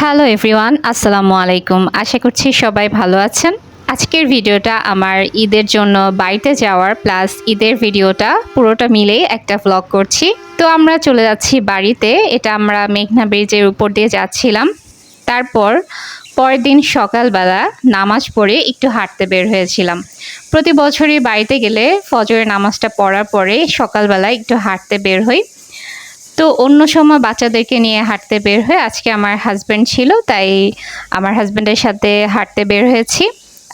Hello everyone, আসসালামু আলাইকুম। আশা করছি সবাই ভালো আছেন। আজকের ভিডিওটা আমার ঈদের জন্য বাড়িতে যাওয়ার প্লাস ঈদের ভিডিওটা পুরোটা মিলেই একটা ভ্লগ করছি। তো আমরা চলে যাচ্ছি বাড়িতে। এটা আমরা মেঘনা ব্রিজের উপর দিয়ে যাচ্ছিলাম। তারপর পরের দিন সকালবেলা নামাজ পড়ে একটু হাঁটতে বের হয়েছিলাম। প্রতি বছরই বাড়িতে গেলে ফজরের নামাজটা পড়ার পরে সকালবেলা একটু হাঁটতে বের হই। তো অন্য সময় বাচ্চাদেরকে নিয়ে হাঁটতে বের হয়ে আজকে আমার হাজব্যান্ড ছিল, তাই আমার হাজব্যান্ডের সাথে হাঁটতে বের হয়েছি।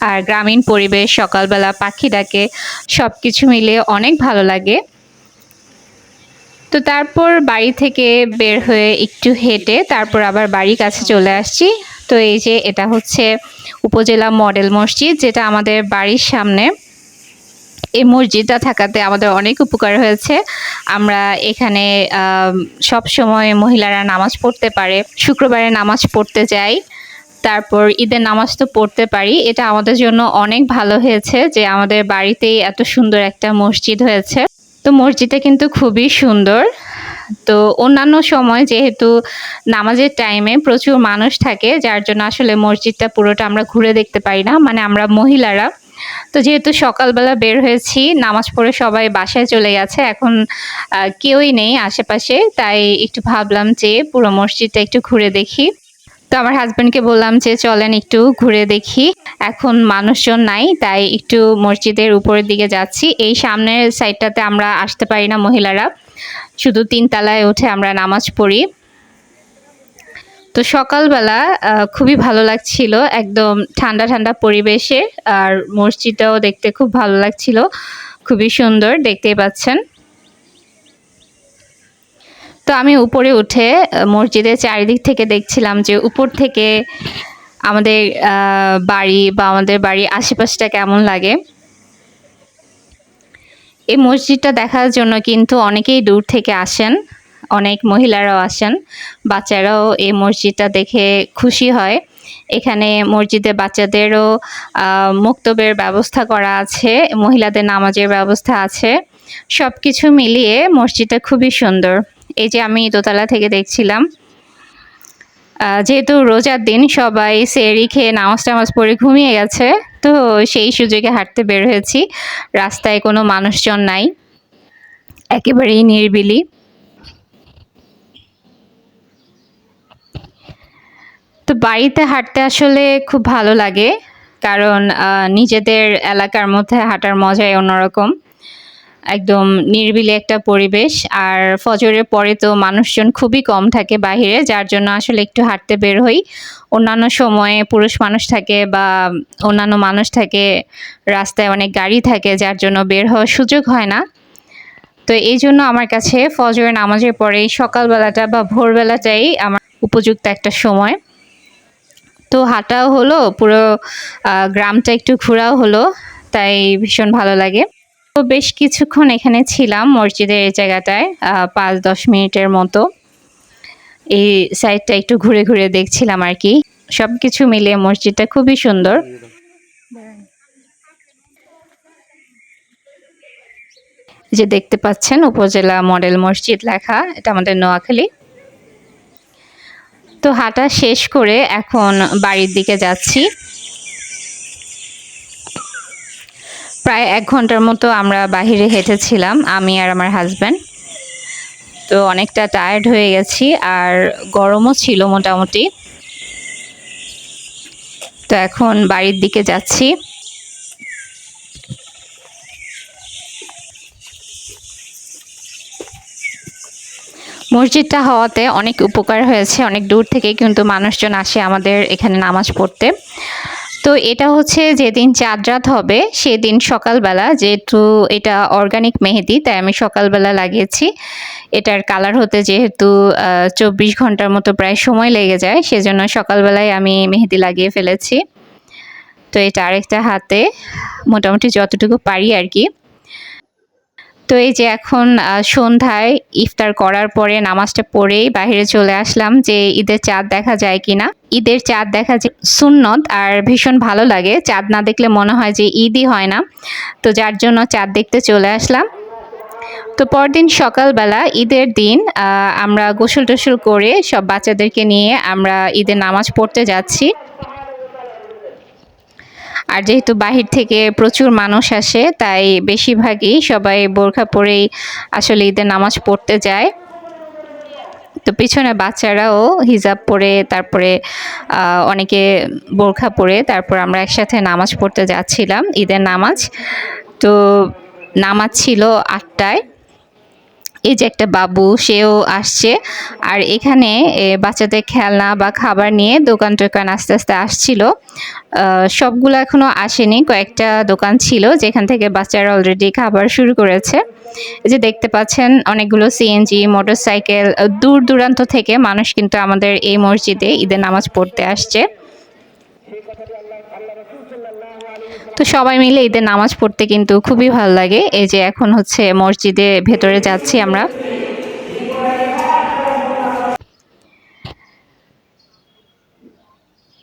আর গ্রামীণ পরিবেশ, সকালবেলা পাখি ডাকে, সব কিছু মিলে অনেক ভালো লাগে। তো তারপর বাড়ি থেকে বের হয়ে একটু হেঁটে তারপর আবার বাড়ির কাছে চলে আসছি। তো এই যে এটা হচ্ছে উপজেলা মডেল মসজিদ, যেটা আমাদের বাড়ির সামনে। এই মসজিদটা থাকাতে আমাদের অনেক উপকার হয়েছে। আমরা এখানে সব সময় মহিলারা নামাজ পড়তে পারে। শুক্রবারে নামাজ পড়তে যাই, তারপর ঈদের নামাজ তো পড়তে পারি। এটা আমাদের জন্য অনেক ভালো হয়েছে যে আমাদের বাড়িতেই এত সুন্দর একটা মসজিদ হয়েছে। তো মসজিদটা কিন্তু খুবই সুন্দর। তো অন্যান্য সময় যেহেতু নামাজের টাইমে প্রচুর মানুষ থাকে, যার জন্য আসলে মসজিদটা পুরোটা আমরা ঘুরে দেখতে পারি না, মানে আমরা মহিলারা। তো যেহেতু সকালবেলা বের হয়েছি, নামাজ পড়ে সবাই বাসায় চলে গেছে, এখন কেউই নেই আশেপাশে, তাই একটু ভাবলাম যে পুরো মসজিদটা একটু ঘুরে দেখি। তো আমার হাজব্যান্ডকে বললাম যে চলেন একটু ঘুরে দেখি। এখন মানুষজন নাই, তাই একটু মসজিদের উপরের দিকে যাচ্ছি। এই সামনের সাইডটাতে আমরা আসতে পারি না মহিলারা, শুধু 3 তলায় উঠে আমরা নামাজ পড়ি। তো সকালবেলা খুবই ভালো লাগছিল, একদম ঠান্ডা ঠান্ডা পরিবেশে। আর মসজিদটাও দেখতে খুব ভালো লাগছিল, খুবই সুন্দর, দেখতেই পাচ্ছেন। তো আমি উপরে উঠে মসজিদের চারিদিক থেকে দেখছিলাম যে উপর থেকে আমাদের বাড়ি বা আমাদের বাড়ির আশেপাশটা কেমন লাগে। এই মসজিদটা দেখার জন্য কিন্তু অনেকেই দূর থেকে আসেন, অনেক মহিলারাও আসেন, বাচ্চারাও এই মসজিদটা দেখে খুশি হয়। এখানে মসজিদে বাচ্চাদেরও মুক্তবের ব্যবস্থা করা আছে, মহিলাদের নামাজের ব্যবস্থা আছে। সব কিছু মিলিয়ে মসজিদটা খুবই সুন্দর। এই যে আমি দোতলা থেকে দেখছিলাম। যেহেতু রোজার দিন সবাই সেহরি খেয়ে নামাজ টামাজ পড়ে ঘুমিয়ে গেছে, তো সেই সুযোগে হাঁটতে বের হয়েছি। রাস্তায় কোনো মানুষজন নাই, একেবারেই নিরিবিলি। তো বাড়িতে হাঁটতে আসলে খুব ভালো লাগে, কারণ নিজেদের এলাকার মধ্যে হাঁটার মজাই অন্যরকম। একদম নিরিবিলি একটা পরিবেশ। আর ফজরের পরে তো মানুষজন খুবই কম থাকে বাহিরে, যার জন্য আসলে একটু হাঁটতে বের হই। অন্যান্য সময়ে পুরুষ মানুষ থাকে বা অন্যান্য মানুষ থাকে, রাস্তায় অনেক গাড়ি থাকে, যার জন্য বের হওয়ার সুযোগ হয় না। তো এই জন্য আমার কাছে ফজরের নামাজের পরে সকালবেলাটা বা ভোরবেলাটাই আমার উপযুক্ত একটা সময়। তো হাঁটাও হলো, পুরো গ্রামটা একটু ঘোরাও হলো, তাই ভীষণ ভালো লাগে। তো বেশ কিছুক্ষণ এখানে ছিলাম মসজিদের এই জায়গাটায়, 5-10 মিনিটের মতো। এই সাইডটা একটু ঘুরে ঘুরে দেখছিলাম আর কি। সব কিছু মিলিয়ে মসজিদটা খুবই সুন্দর। যে দেখতে পাচ্ছেন উপজেলা মডেল মসজিদ লেখা, এটা আমাদের নোয়াখালী। তো হাঁটা শেষ করে এখন বাড়ির দিকে যাচ্ছি। প্রায় 1 ঘন্টার মতো আমরা বাহিরে হেঁটেছিলাম, আমি আর আমার হাজব্যান্ড। তো অনেকটা টায়ার্ড হয়ে গেছি, আর গরমও ছিল মোটামুটি। তো এখন বাড়ির দিকে যাচ্ছি। মসজিদটা হওয়াতে অনেক উপকার হয়েছে, অনেক দূর থেকে কিন্তু মানুষজন আসে আমাদের এখানে নামাজ পড়তে। তো এটা হচ্ছে যেদিন চাঁদ রাত হবে সেদিন সকালবেলা, যেহেতু এটা অর্গানিক মেহেদি, তাই আমি সকালবেলা লাগিয়েছি। এটার কালার হতে যেহেতু 24 ঘন্টার মতো প্রায় সময় লেগে যায়, সেজন্য সকালবেলায় আমি মেহেদি লাগিয়ে ফেলেছি। তো এটা আরেকটা হাতে মোটামুটি যতটুকু পারি আর কি। তো এই যে এখন সন্ধ্যায় ইফতার করার পরে নামাজটা পড়েই বাইরে চলে আসলাম যে ঈদের চাঁদ দেখা যায় কিনা। ঈদের চাঁদ দেখা যে সুন্নত, আর ভীষণ ভালো লাগে। চাঁদ না দেখলে মনে হয় যে ঈদই হয় না। তো যার জন্য চাঁদ দেখতে চলে আসলাম। তো পরদিন সকালবেলা ঈদের দিন আমরা গোসল টোসল করে সব বাচ্চাদেরকে নিয়ে আমরা ঈদের নামাজ পড়তে যাচ্ছি। আর যেহেতু বাহির থেকে প্রচুর মানুষ আসে তাই বেশিরভাগই সবাই বোরখা পরেই আসলে ঈদের নামাজ পড়তে যায়। তো পিছনে বাচ্চারাও হিজাব পরে তারপরে অনেকে বোরখা পরে তারপর আমরা একসাথে নামাজ পড়তে যাচ্ছিলাম ঈদের নামাজ। তো নামাজ ছিল 8টায়। এই যে একটা বাবু সেও আসছে আর এখানে বাচ্চাদের খেলনা বা খাবার নিয়ে দোকান টোকান আস্তে আস্তে আসছিল। সবগুলো এখনো আসেনি, কয়েকটা দোকান ছিল যেখান থেকে বাচ্চারা অলরেডি খাবার শুরু করেছে। এই যে দেখতে পাচ্ছেন অনেকগুলো সিএনজি মোটরসাইকেল, দূর দূরান্ত থেকে মানুষ কিন্তু আমাদের এই মসজিদে ঈদের নামাজ পড়তে আসছে। তো সবাই মিলে ঈদের নামাজ পড়তে কিন্তু খুবই ভালো লাগে। এই যে এখন হচ্ছে মসজিদে ভেতরে যাচ্ছি আমরা।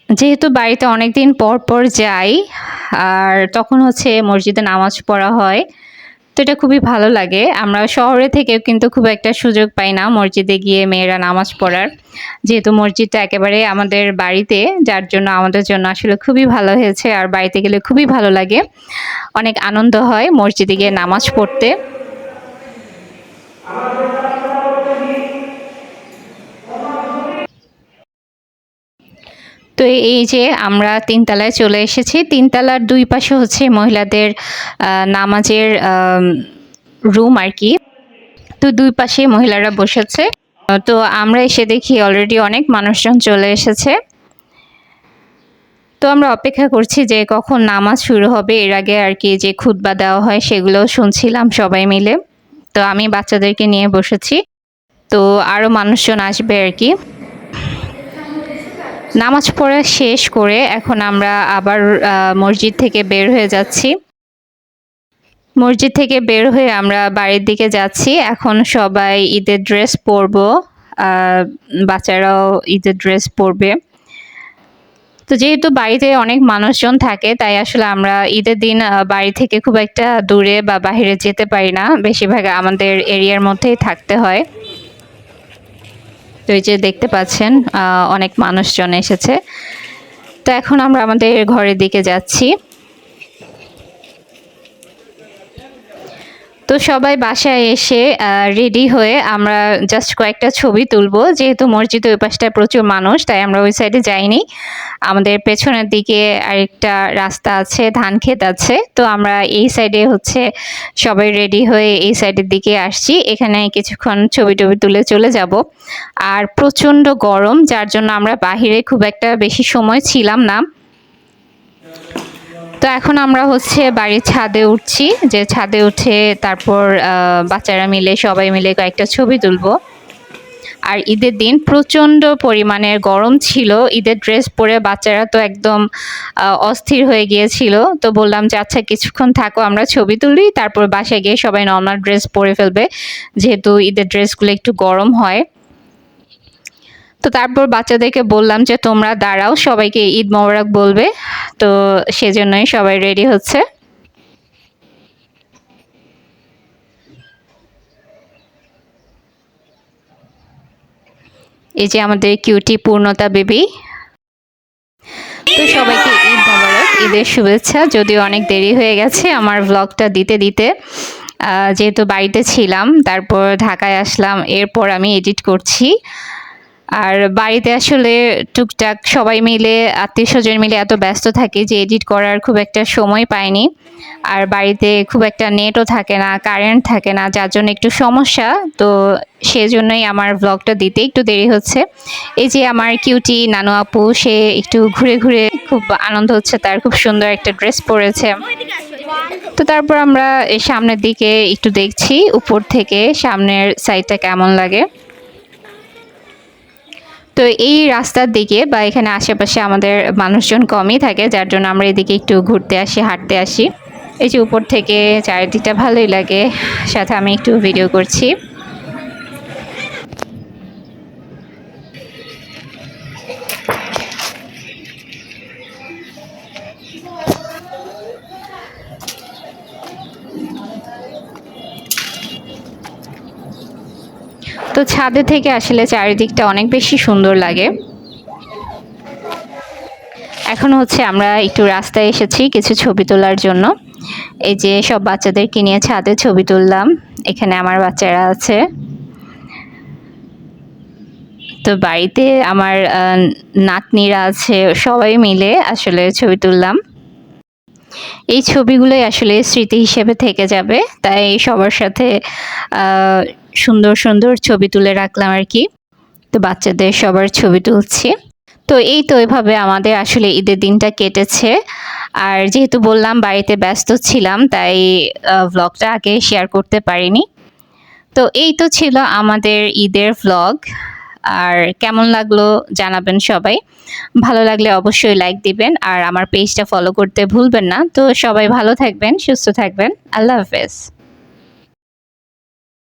যেহেতু বাড়িতে অনেকদিন পর পর যাই আর তখন হচ্ছে মসজিদে নামাজ পড়া হয়, তো এটা খুবই ভালো লাগে। আমরা শহরে থেকেও কিন্তু খুব একটা সুযোগ পাই না মসজিদে গিয়ে মেয়েরা নামাজ পড়ার, যেহেতু মসজিদটা একেবারে আমাদের বাড়িতে, যার জন্য আমাদের জন্য আসলে খুবই ভালো হয়েছে। আর বাড়িতে গেলে খুবই ভালো লাগে, অনেক আনন্দ হয় মসজিদে গিয়ে নামাজ পড়তে। তো এই যে আমরা 3 তলায় চলে এসেছি। 3 তলার 2 পাশে হচ্ছে মহিলাদের নামাজের রুম আর কি। তো 2 পাশে মহিলারা বসেছে। তো আমরা এসে দেখি অলরেডি অনেক মানুষজন চলে এসেছে। তো আমরা অপেক্ষা করছি যে কখন নামাজ শুরু হবে। এর আগে আর কি যে খুতবা দেওয়া হয় সেগুলোও শুনছিলাম সবাই মিলে। তো আমি বাচ্চাদেরকে নিয়ে বসেছি। তো আরও মানুষজন আসবে আর কি। নামাজ পড়া শেষ করে এখন আমরা আবার মসজিদ থেকে বের হয়ে যাচ্ছি। মসজিদ থেকে বের হয়ে আমরা বাড়ির দিকে যাচ্ছি। এখন সবাই ঈদের ড্রেস পরবো, বাচ্চারাও ঈদের ড্রেস পরবে। তো যেহেতু বাড়িতে অনেক মানুষজন থাকে তাই আসলে আমরা ঈদের দিন বাড়ি থেকে খুব একটা দূরে বা বাহিরে যেতে পারি না, বেশিরভাগ আমাদের এরিয়ার মধ্যেই থাকতে হয়। তো এই যে দেখতে পাচ্ছেন অনেক মানুষজন এসেছে। তো এখন আমরা আমাদের ঘরের দিকে যাচ্ছি। তো সবাই বাসায় এসে রেডি হয়ে আমরা জাস্ট কয়েকটা ছবি তুলবো, যেহেতু মসজিদের ওই পাশটায় প্রচুর মানুষ তাই আমরা ওই সাইডে যাইনি। আমাদের পেছনের দিকে আরেকটা রাস্তা আছে, ধান ক্ষেত আছে, তো আমরা এই সাইডে হচ্ছে সবাই রেডি হয়ে এই সাইডের দিকে আসছি। এখানে কিছুক্ষণ ছবি টবি তুলে চলে যাব। আর প্রচণ্ড গরম, যার জন্য আমরা বাহিরে খুব একটা বেশি সময় ছিলাম না। তো এখন আমরা হচ্ছে বাড়ির ছাদে উঠছি, যে ছাদে উঠে তারপর বাচ্চারা মিলে সবাই মিলে কয়েকটা ছবি তুলবো। আর ঈদের দিন প্রচণ্ড পরিমাণের গরম ছিল, ঈদের ড্রেস পরে বাচ্চারা তো একদম অস্থির হয়ে গিয়েছিল। তো বললাম যে আচ্ছা কিছুক্ষণ থাকো, আমরা ছবি তুলি, তারপর বাসায় গিয়ে সবাই নর্মাল ড্রেস পরে ফেলবে, যেহেতু ঈদের ড্রেসগুলো একটু গরম হয়। তো তারপর বাচ্চাদেরকে বললাম যে তোমরা দাঁড়াও, সবাইকে ঈদ মোবারক বলবে। তো সেজন্যই সবাই রেডি হচ্ছে। এই যে আমাদের কিউটি পূর্ণতা বেবি। তো সবাইকে ঈদ মোবারক, ঈদের শুভেচ্ছা। যদিও অনেক দেরি হয়ে গেছে আমার ব্লগটা দিতে দিতে, যেহেতু বাড়িতে ছিলাম, তারপর ঢাকায় আসলাম, এরপর আমি এডিট করছি। আর বাড়িতে আসলে টুকটাক সবাই মিলে আত্মীয় স্বজন মিলে এত ব্যস্ত থাকি যে এডিট করার খুব একটা সময় পাইনি। আর বাড়িতে খুব একটা নেটও থাকে না, কারেন্ট থাকে না, যার জন্য একটু সমস্যা। তো সেজন্যই আমার ব্লগটা দিতে একটু দেরি হচ্ছে। এই যে আমার কিউটি নানু আপু, সে একটু ঘুরে ঘুরে খুব আনন্দ হচ্ছে, তার খুব সুন্দর একটা ড্রেস পরেছে। তো তারপর আমরা এই সামনের দিকে একটু দেখছি উপর থেকে সামনের সাইডটা কেমন লাগে। তো এই রাস্তার দিকে বা এখানে আশেপাশে আমাদের মানুষজন কমই থাকে, যার জন্য আমরা এদিকে একটু ঘুরতে আসি, হাঁটতে আসি। এই যে উপর থেকে চারিদিকটা ভালোই লাগে, সাথে আমি একটু ভিডিও করছি। তো ছাদে থেকে আসলে চারিদিকটা অনেক বেশি সুন্দর লাগে। এখন হচ্ছে আমরা একটু রাস্তায় এসেছি কিছু ছবি তোলার জন্য। এই যে সব বাচ্চাদেরকে নিয়ে ছাদে ছবি তুললাম। এখানে আমার বাচ্চারা আছে। তো বাড়িতে আমার নাতনিরা আছে, সবাই মিলে আসলে ছবি তুললাম। এই ছবিগুলোই আসলে স্মৃতি হিসেবে থেকে যাবে, তাই সবার সাথে সুন্দর সুন্দর ছবি তুলে রাখলাম আর কি। তো বাচ্চাদের সবার ছবি তুলছি। তো এই তো এভাবে আমাদের আসলে ঈদের দিনটা কেটেছে। আর যেহেতু বললাম বাড়িতে ব্যস্ত ছিলাম, তাই ভ্লগটা আগে শেয়ার করতে পারিনি। তো এই তো ছিল আমাদের ঈদের ভ্লগ। আর কেমন লাগলো জানাবেন সবাই। ভালো লাগলে অবশ্যই লাইক দিবেন আর আমার পেজটা ফলো করতে ভুলবেন না। তো সবাই ভালো থাকবেন, সুস্থ থাকবেন। আল্লাহ হাফেজ।